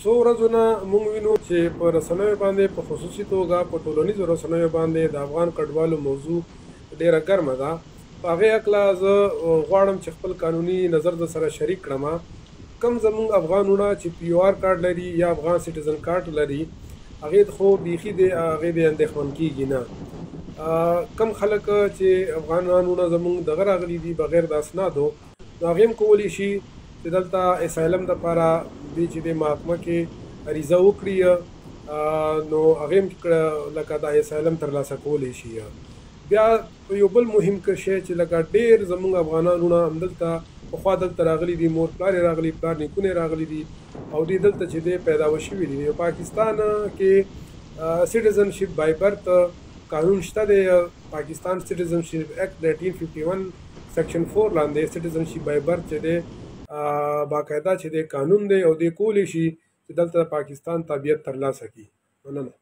څو ورځو نه موږ وینو چې په رسنیو باندې په خصوصي توګه په ټولنیزو رسنیو باندې د افغان کډوالو موضوع ډیره ګرمه ده. په هغې هکله زه غواړم چې خپل قانوني نظر در سره شریک کړم. کم زموږ افغان وروڼه چې پی او آر کارډ لري یا افغان سټیزن کارډ لري، هغې خو بیخي د هغې د اندېښمن کېږي نه. کم خلک چې افغانان وروڼه زموږ دغه راغلي دي بغیر د اسنادو، نو هغې هم کولی شي چې دلته اسایلم دپاره دوی چې د محکمه کې عریضه وکړي، نو هغې هم لکه دا اسایلم ترلاسه کولی شي. بیا یو بل مهم شی چې لکه ډېر زموږ افغانان وروڼه همدلته پخوا دلته راغلي دي، مور پلار یې راغلي، پلار نیکونه یې راغلي دي او دوی دلته چې دی پیداوه شوي دي. پاکستان کې سټیزنشپ بای برت قانون شته دی. پاکستان سټیزنشپ ایکټ 1951 سیکشن 4 لاندې سټیزنشپ بای برت چې دی باقاعده چې دی قانون دی او دی کولی شي چې دلته پاکستان تابعیت ترلاسه کړي. مننه.